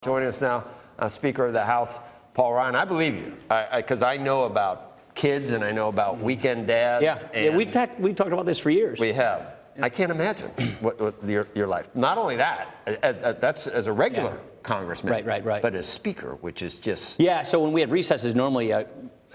Joining us now, Speaker of the House, Paul Ryan. I believe you, because I know about kids and I know about weekend dads. Yeah, we've talked about this for years. We have. Yeah. I can't imagine what your life. Not only that, that's as a regular congressman, right. But as Speaker, which is just. Yeah. So when we have recesses, normally a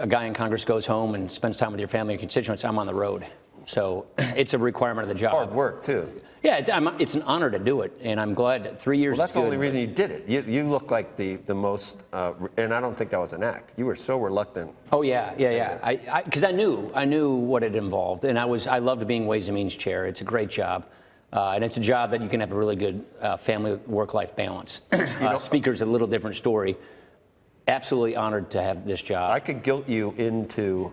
guy in Congress goes home and spends time with your family and constituents. I'm on the road, so it's a requirement of the job. Hard work too. Yeah, it's an honor to do it, and I'm glad 3 years. Well, that's the only reason you did it. You look like the most, and I don't think that was an act. You were so reluctant. Oh yeah. Because I knew what it involved, and I loved being Ways and Means chair. It's a great job, and it's a job that you can have a really good family work-life balance. Speaker's a little different story. Absolutely honored to have this job. I could guilt you into.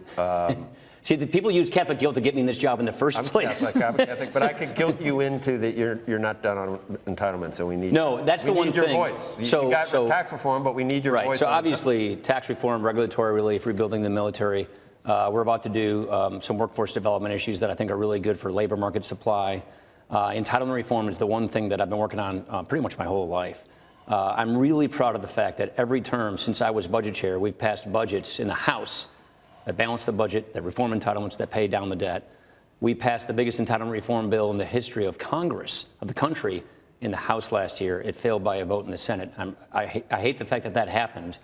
See, the people use Catholic guilt to get me in this job in the first place. I'm Catholic, but I could guilt you into that you're not done on entitlements, and we need. No, that's the one thing. We need your voice. You got tax reform, but we need your voice. So obviously, tax reform, regulatory relief, rebuilding the military. We're about to do some workforce development issues that I think are really good for labor market supply. Entitlement reform is the one thing that I've been working on pretty much my whole life. I'm really proud of the fact that every term since I was budget chair, we've passed budgets in the House that balance the budget, that reform entitlements, that pay down the debt. We passed the biggest entitlement reform bill in the history of Congress, of the country, in the House last year. It failed by a vote in the Senate. I hate the fact that happened.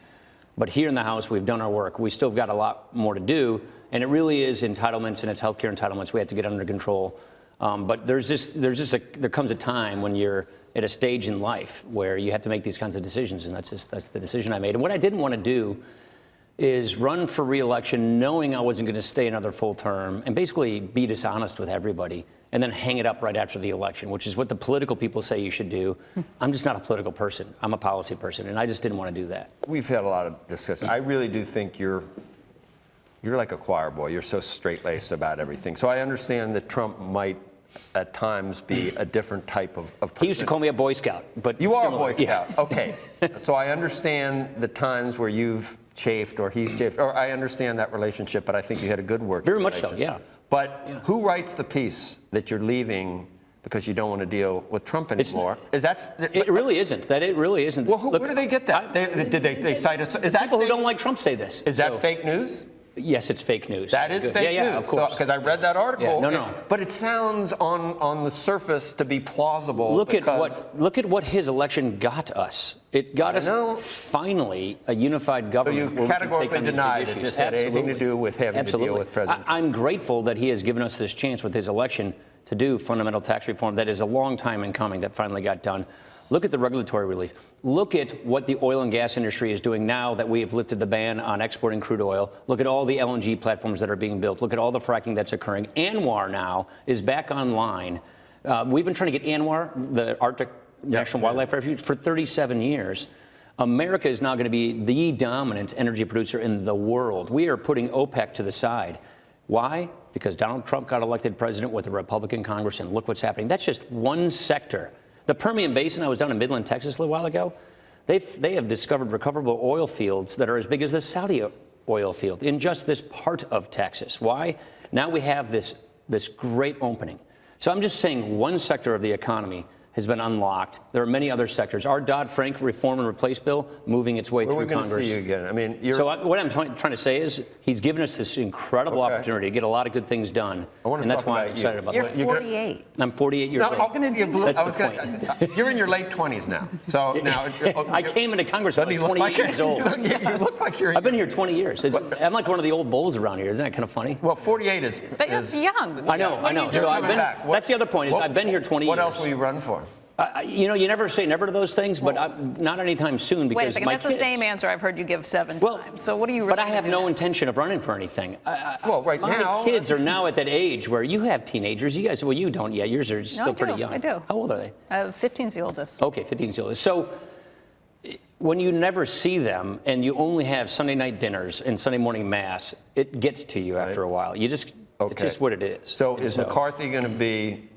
But here in the House, we've done our work. We still got a lot more to do. And it really is entitlements, and it's healthcare entitlements we have to get under control. But there comes a time when you're at a stage in life where you have to make these kinds of decisions. And that's the decision I made. And what I didn't want to do is run for re-election knowing I wasn't going to stay another full term and basically be dishonest with everybody and then hang it up right after the election, which is what the political people say you should do. I'm just not a political person. I'm a policy person, and I just didn't want to do that. We've had a lot of discussion. I really do think you're like a choir boy. You're so straight-laced about everything. So I understand that Trump might at times be a different type of person. He used to call me a Boy Scout, but you are a Boy Scout. Yeah. Okay. So I understand the times where you've chafed or he's chafed, or I understand that relationship, but I think you had a good work. Very much so, yeah. But who writes the piece that you're leaving because you don't want to deal with Trump anymore? It really isn't. It really isn't. Well, where do they get that? Did they cite us? Is that people who don't like Trump say this? Is that fake news? Yes, it's fake news. That is fake news. Yeah, of course. Because I read that article. Yeah, no. But it sounds on the surface to be plausible. Look at what his election got us. It got us finally a unified government. So you categorically denied it just had anything to do with having to deal with President Trump. I'm grateful that he has given us this chance with his election to do fundamental tax reform that is a long time in coming that finally got done. Look at the regulatory relief. Look at what the oil and gas industry is doing now that we have lifted the ban on exporting crude oil. Look at all the LNG platforms that are being built. Look at all the fracking that's occurring. ANWR now is back online. We've been trying to get ANWR, the Arctic National Wildlife Refuge, for 37 years. America is now going to be the dominant energy producer in the world. We are putting OPEC to the side. Why? Because Donald Trump got elected president with a Republican Congress, and look what's happening. That's just one sector. The Permian Basin, I was down in Midland, Texas a little while ago. They have discovered recoverable oil fields that are as big as the Saudi oil field in just this part of Texas. Why? Now we have this great opening. So I'm just saying one sector of the economy has been unlocked. There are many other sectors. Our Dodd-Frank reform and replace bill moving its way through Congress. We're going to see you again. I mean, so what I'm trying to say is he's given us this incredible opportunity to get a lot of good things done. And that's why I'm excited about it. You're 48. I'm 48 years old. That's the point. You're in your late 20s now. So now I came into Congress when I was 28 years old. You look like you're. I've been here 20 years. I'm like one of the old bulls around here. Isn't that kind of funny? Well, 48 is. But it's young. I know. So I've been. That's the other point. Is I've been here 20 years. What else will you run for? You never say never to those things, but not anytime soon because wait a second, that's the same answer I've heard you give 7 times. So what are you really But I have no next? intention of running for anything. Right now. My kids are now at that age where you have teenagers. You guys, well, you don't yet. Yours are still pretty young. I do. How old are they? 15's the oldest. Okay, 15's the oldest. So when you never see them and you only have Sunday night dinners and Sunday morning mass, it gets to you after a while. It's just what it is. So is McCarthy going to be...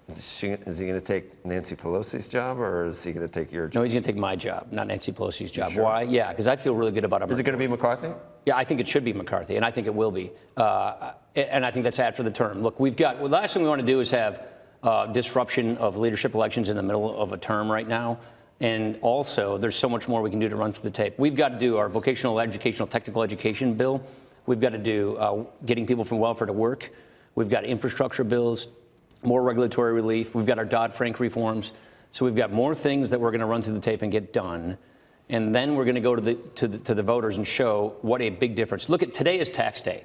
Is he going to take Nancy Pelosi's job, or is he going to take your job? No, he's going to take my job, not Nancy Pelosi's job. Sure? Why? Yeah, because I feel really good about it. Is it going to be McCarthy? Yeah, I think it should be McCarthy, and I think it will be. And I think that's ad for the term. Look, the last thing we want to do is have disruption of leadership elections in the middle of a term right now. And also, there's so much more we can do to run through the tape. We've got to do our vocational educational technical education bill. We've got to do getting people from welfare to work. We've got infrastructure bills, more regulatory relief. We've got our Dodd-Frank reforms. So we've got more things that we're going to run through the tape and get done. And then we're going to go to the voters and show what a big difference. Look at today is tax day.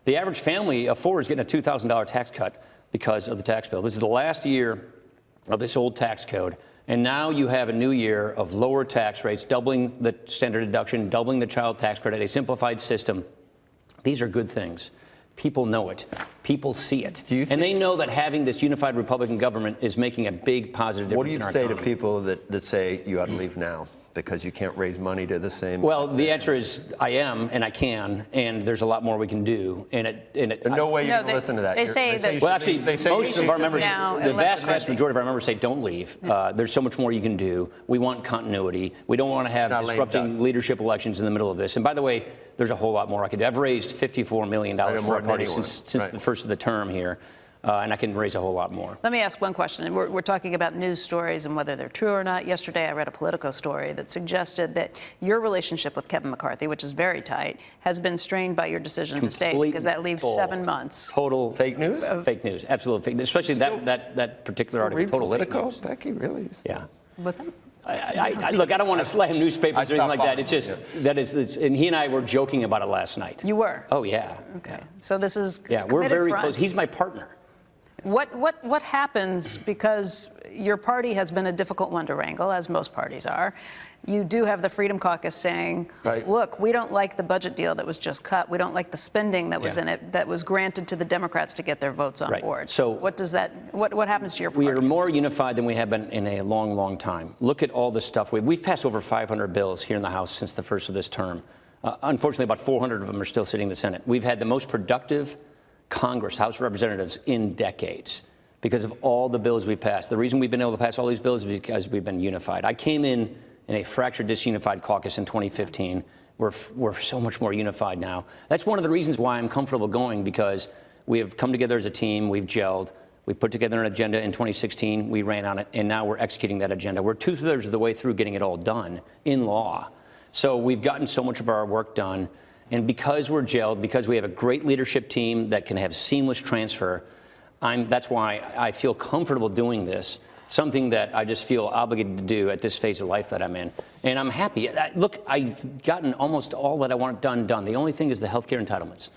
The average family of four is getting a $2,000 tax cut because of the tax bill. This is the last year of this old tax code. And now you have a new year of lower tax rates, doubling the standard deduction, doubling the child tax credit, a simplified system. These are good things. People know it. People see it. And they know that having this unified Republican government is making a big positive difference in our economy. What do you say to people that say you ought to leave now because you can't raise money to the same? Well, the answer is I am, and I can, and there's a lot more we can do. There's no way you're going to listen to that. They say that. Well, actually, most of our members, the vast majority of our members say don't leave. There's so much more you can do. We want continuity. We don't want to have disrupting leadership elections in the middle of this. And by the way, there's a whole lot more I could do. I've raised $54 million for our party since the first of the term here. And I can raise a whole lot more. Let me ask one question. And we're talking about news stories and whether they're true or not. Yesterday, I read a Politico story that suggested that your relationship with Kevin McCarthy, which is very tight, has been strained by your decision to stay because that leaves 7 months. Total fake news? Fake news. Absolute fake news. Especially that particular article. Total Politico, fake news. Becky, really? Yeah. With him? Look, I don't want to slam newspapers or anything like that. It's just and he and I were joking about it last night. You were? Oh yeah. Okay. Yeah. So this is we're very front. close. He's my partner. What happens, because your party has been a difficult one to wrangle, as most parties are. You do have the Freedom Caucus saying, look, we don't like the budget deal that was just cut. We don't like the spending that was in it that was granted to the Democrats to get their votes on board. So what happens to your party? We are more unified than we have been in a long, long time. Look at all the stuff. We've passed over 500 bills here in the House since the first of this term. Unfortunately, about 400 of them are still sitting in the Senate. We've had the most productive Congress, House of Representatives, in decades because of all the bills we passed. The reason we've been able to pass all these bills is because we've been unified. I came in a fractured, disunified caucus in 2015. We're so much more unified now. That's one of the reasons why I'm comfortable going, because we have come together as a team. We've gelled. We put together an agenda in 2016. We ran on it, and now we're executing that agenda. We're 2/3 of the way through getting it all done in law. So we've gotten so much of our work done. And because we're gelled, because we have a great leadership team that can have seamless transfer, that's why I feel comfortable doing this, something that I just feel obligated to do at this phase of life that I'm in. And I'm happy. Look, I've gotten almost all that I want done. The only thing is the healthcare entitlements.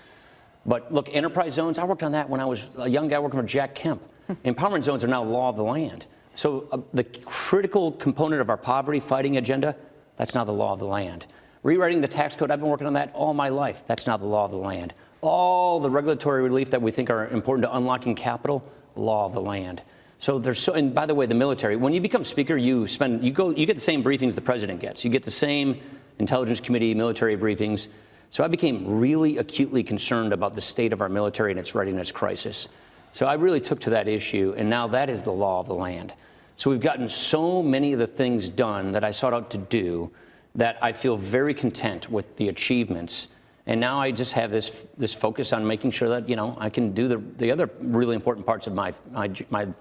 But look, enterprise zones, I worked on that when I was a young guy working for Jack Kemp. Empowerment zones are now law of the land. So the critical component of our poverty fighting agenda, that's now the law of the land. Rewriting the tax code, I've been working on that all my life. That's now the law of the land. All the regulatory relief that we think are important to unlocking capital, law of the land. So and by the way, the military, when you become speaker, you get the same briefings the president gets. You get the same intelligence committee, military briefings. So I became really acutely concerned about the state of our military and its readiness crisis. So I really took to that issue, and now that is the law of the land. So we've gotten so many of the things done that I sought out to do that I feel very content with the achievements. And now I just have this focus on making sure that, I can do the other really important parts of my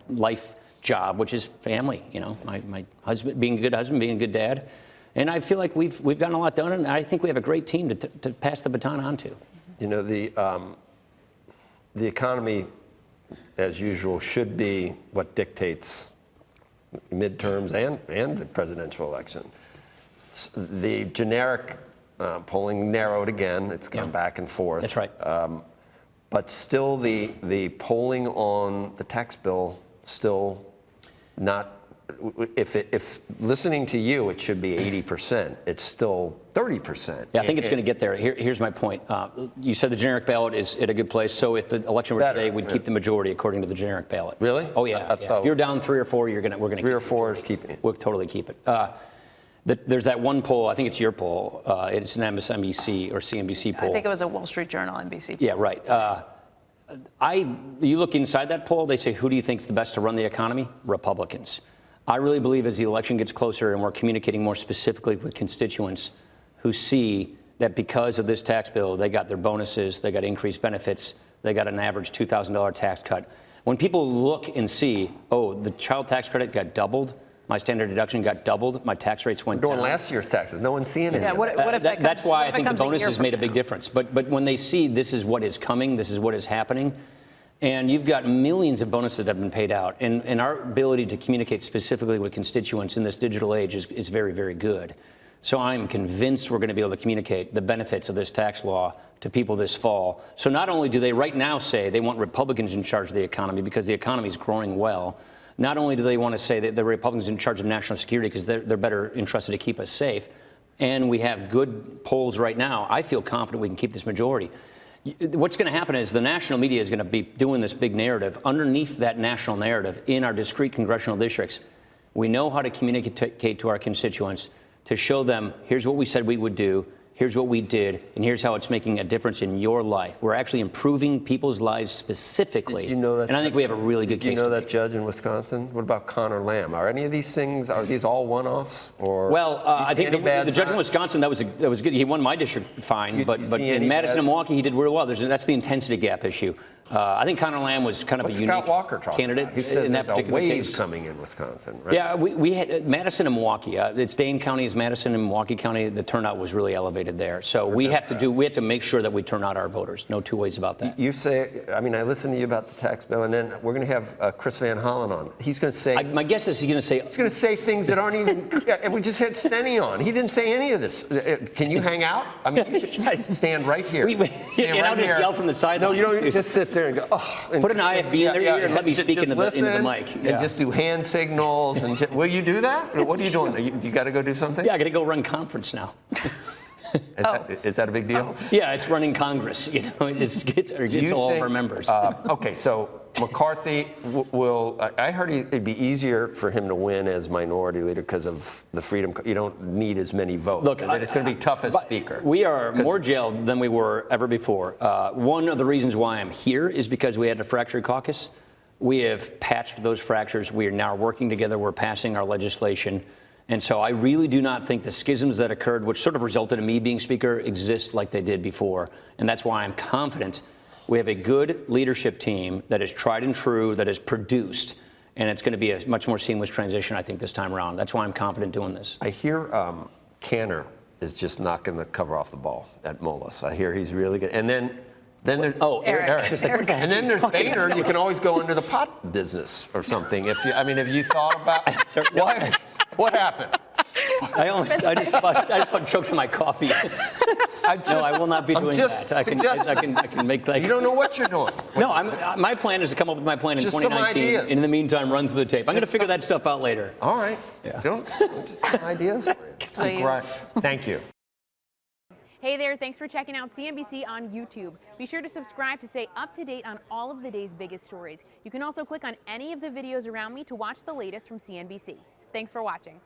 life job, which is family, my husband, being a good husband, being a good dad. And I feel like we've gotten a lot done, and I think we have a great team to pass the baton on to. The economy, as usual, should be what dictates midterms and the presidential election. The generic polling narrowed again. It's gone back and forth. That's right. But still, the polling on the tax bill still not. If listening to you, it should be 80%. It's still 30%. Yeah, I think it's going to get there. Here's my point. You said the generic ballot is at a good place. So if the election were today, we'd keep the majority according to the generic ballot. Really? Oh yeah. If you're down 3 or 4, we're going to 3 or 4 is keeping it. We'll totally keep it. There's that one poll. I think it's your poll. It's an MSNBC or CNBC poll. I think it was a Wall Street Journal, NBC poll. Yeah, right. You look inside that poll. They say, who do you think is the best to run the economy? Republicans. I really believe as the election gets closer and we're communicating more specifically with constituents who see that because of this tax bill, they got their bonuses, they got increased benefits, they got an average $2,000 tax cut. When people look and see, oh, the child tax credit got doubled, My standard deduction got doubled. My tax rates went During down. last year's taxes, no one's seeing it. Yeah, what if that comes, That's why what I if it think the comes a year bonuses from made a big now? difference. But when they see this is what is coming, this is what is happening, and you've got millions of bonuses that have been paid out, and our ability to communicate specifically with constituents in this digital age is very, very good. So I'm convinced we're going to be able to communicate the benefits of this tax law to people this fall. So not only do they right now say they want Republicans in charge of the economy because the economy is growing well, not only do they want to say that the Republicans in charge of national security because they're better entrusted to keep us safe, and we have good polls right now, I feel confident we can keep this majority. What's going to happen is the national media is going to be doing this big narrative. Underneath that national narrative in our discrete congressional districts, we know how to communicate to our constituents to show them, here's what we said we would do, here's what we did, and here's how it's making a difference in your life. We're actually improving people's lives specifically. You know that, and I think we have a really good case. You know that judge in Wisconsin? What about Connor Lamb? Are any of these things, are these all one-offs? Or Well, I think the judge in Wisconsin, that was good. He won my district fine, but in Madison and Milwaukee, he did really well. That's the intensity gap issue. I think Connor Lamb was kind of a unique candidate He says in that there's a particular wave case. coming in Wisconsin, right? Yeah, we had Madison and Milwaukee. It's Dane County is Madison and Milwaukee County. The turnout was really elevated there. So we have to make sure that we turn out our voters. No two ways about that. You say, I mean, I listened to you about the tax bill, and then we're going to have Chris Van Hollen on. He's going to say. My guess is he's going to say things that aren't even. We just had Steny on. He didn't say any of this. Can you hang out? I mean, you should stand right here. And I'll just yell from the sidelines. No, you don't just sit there and go, oh. And put an IFB in their ear and let me speak into the mic. And just do hand signals. And will you do that? What are you doing? You got to go do something? Yeah, I got to go run conference now. Is that a big deal? Yeah, it's running Congress. You know, it gets all of our members. Okay, so McCarthy will. I heard it'd be easier for him to win as minority leader because of the freedom. You don't need as many votes. Look, it's going to be tough as speaker. We are more jailed than we were ever before. One of the reasons why I'm here is because we had a fractured caucus. We have patched those fractures. We are now working together. We're passing our legislation. And so I really do not think the schisms that occurred, which sort of resulted in me being speaker, exist like they did before. And that's why I'm confident we have a good leadership team that is tried and true, that is produced, and it's going to be a much more seamless transition, I think, this time around. That's why I'm confident doing this. I hear Cantor is just not going to cover off the ball at Mullis. I hear he's really good. And then there's Eric. And then there's Boehner. You can always go into the pot business or something. If you thought about what happened? I just about choked on my coffee. I will not be doing that. I can make like. You don't know what you're doing. No, my plan is to come up with my plan in 2019, and in the meantime, run through the tape. I'm going to figure that stuff out later. All right. Yeah. Just some ideas. Thank you. Hey there, thanks for checking out CNBC on YouTube. Be sure to subscribe to stay up to date on all of the day's biggest stories. You can also click on any of the videos around me to watch the latest from CNBC. Thanks for watching.